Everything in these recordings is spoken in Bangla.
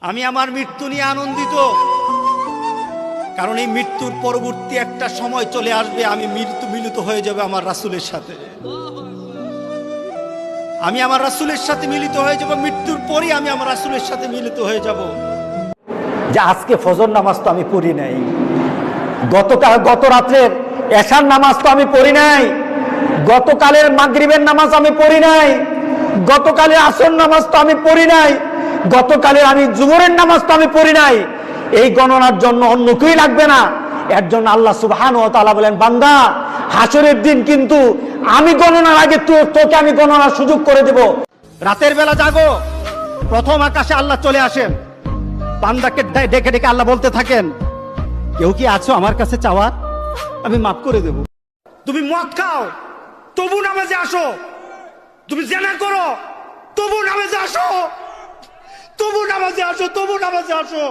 আমি আমার মৃত্যু নিয়ে আনন্দিত, কারণ এই মৃত্যুর পরবর্তী একটা সময় চলে আসবে, আমি মিলিত হয়ে যাব আমার রাসূলের সাথে। আমি আমার রাসূলের সাথে মিলিত হয়ে যাব, মৃত্যুর পরই আমি আমার রাসূলের সাথে মিলিত হয়ে যাব। যে আজকে ফজর নামাজ তো আমি পড়ি নাই, গত রাত্রের এশার নামাজ তো আমি পড়ি নাই, গতকালের মাগরিবের নামাজ আমি পড়ি নাই, গতকালের আসর নামাজ তো আমি পড়ি নাই, গতকালের আমি জুহরের নামাজ তো আমি পড়ি নাই। এই গণনার জন্য অন্য কেউই লাগবে না। এর জন্য আল্লাহ সুবহানাহু ওয়া তাআলা বলেন, বান্দা হাসরের দিন কিন্তু আমি গণনার আগে তোকে আমি গণনার সুযোগ করে দেব। রাতের বেলা জাগো, প্রথম আকাশে আল্লাহ চলে আসেন, বান্দাকে ডেকে ডেকে আল্লাহ বলতে থাকেন, কেউ কি আছো আমার কাছে চাওয়ার, আমি মাফ করে দেব। তুমি মদ খাও তবু নামাজে আসো, তুমি জেনা করো তবু নামাজে আসো, তবু নামাজে আসো, তবু নামাজে আসো।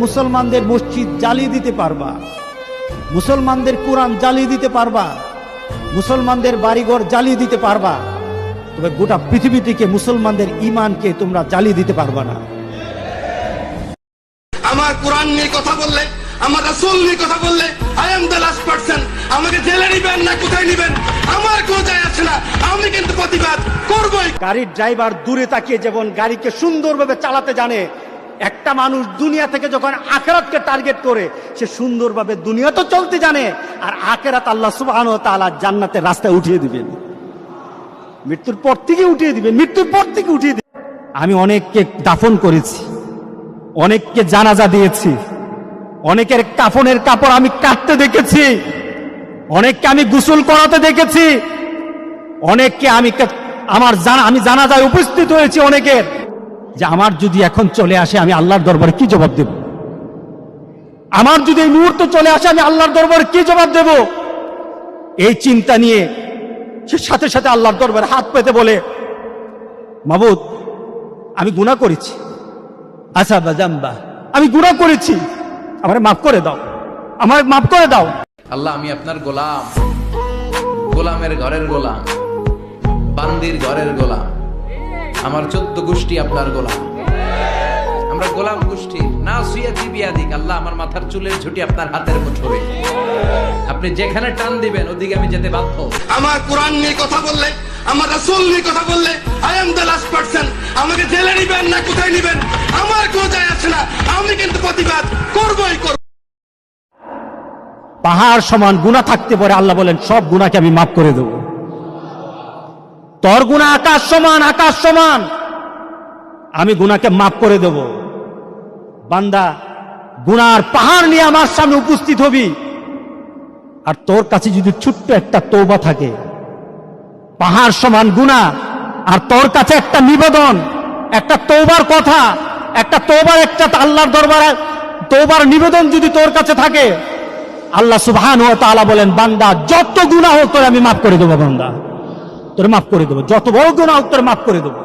মুসলমানদের মসজিদ জ্বালিয়ে দিতে পারবা, মুসলমানদের কোরআন জ্বালিয়ে দিতে পারবা, মুসলমানদের বাড়িঘর জ্বালিয়ে দিতে পারবা, তবে গোটা পৃথিবী থেকে মুসলমানদের ঈমানকে তোমরা জ্বালিয়ে দিতে পারবা না। আমার কোরআন নিয়ে কথা বললে, আমার রাসূল নিয়ে কথা বললে, I am the last person. আমাকে জেলে নিবেন না কোথায় নিবেন আমার কোনো যায় আসে না, আমি কিন্তু প্রতিবাদ করবই। গাড়ির ড্রাইভার দূরে তাকিয়ে যেমন গাড়িকে সুন্দরভাবে চালাতে জানে, একটা মানুষ দুনিয়া থেকে যখন আখিরাতকে টার্গেট করে সে সুন্দরভাবে দুনিয়া তো চলতে জানে, আর আখিরাত আল্লাহ সুবহানাহু ওয়া তাআলা জান্নাতের রাস্তায় উঠিয়ে দিবেন, মৃত্যুর পর থেকে উঠিয়ে দিবেন, মৃত্যুর পর থেকে উঠিয়ে দিবেন। আমি অনেককে দাফন করেছি, অনেককে জানাজা দিয়েছি, অনেকের কাফনের কাপড় আমি কাটতে দেখেছি, অনেককে আমি গোসল করাতে দেখেছি, অনেককে আমি জানাজায় উপস্থিত হয়েছি অনেকের, যে আমার যদি এখন চলে আসে আমি আল্লাহর দরবারে কি জবাব দেব, আমার যদি এই মুহূর্তে চলে আসে আমি আল্লাহর দরবারে কি জবাব দেব। এই চিন্তা নিয়ে সে সাথে সাথে আল্লাহর দরবারে হাত পেতে বলে, মাবুদ আমি গুনাহ করেছি, আচ্ছা বাজাম্বা আমি গুনাহ করেছি, আমারে মাফ করে দাও, আমারে মাফ করে দাও। আল্লাহ আমি আপনার গোলাম, গোলামের ঘরের গোলাম, বান্দির ঘরের গোলাম, আমার 14 গোষ্ঠী আপনার গোলাম, আমরা গোলাম গোষ্ঠী। না সুয়াতি বিয়াদিক, আল্লাহ আমার মাথার চুলের ঝুঁটি আপনার হাতের মুঠোয়, আপনি যেখানে টান দিবেন ওদিকে আমি যেতে বাধ্য। আমার কোরআন নিয়ে কথা বললে, আমার রাসূল নিয়ে কথা বললে, I am the last person. আমাকে জেলে নিবেন না কোথায় নিবেন আমার কোনো যায় আসে না, আমি কিন্তু প্রতিবাদ করবই করব। পাহাড় সমান গুনাহ থাকতে পারে, আল্লাহ বলেন সব গুনাহকে আমি মাফ করে দেব। তোর গুনাহ আকাশ সমান, আকাশ সমান, আমি গুনাহকে মাফ করে দেব। বান্দা গুনার পাহাড় নিয়ে আমার সামনে উপস্থিত হবি, আর তোর কাছে যদি ছোট্ট একটা তওবা থাকে, পাহাড় সমান গুনাহ, আর তোর কাছে একটা নিবেদন, একটা তওবার কথা, একটা তওবার একটা আল্লাহর দরবারে তওবার নিবেদন যদি তোর কাছে থাকে, আল্লাহ সুবহানাহু ওয়া তাআলা বলেন, বান্দা যত গুনাহ হোক তোরে আমি মাফ করে দেবো, বান্দা তোরে মাফ করে দেবো, যত বড় গুনাহ হোক তোরে মাফ করে দেবো।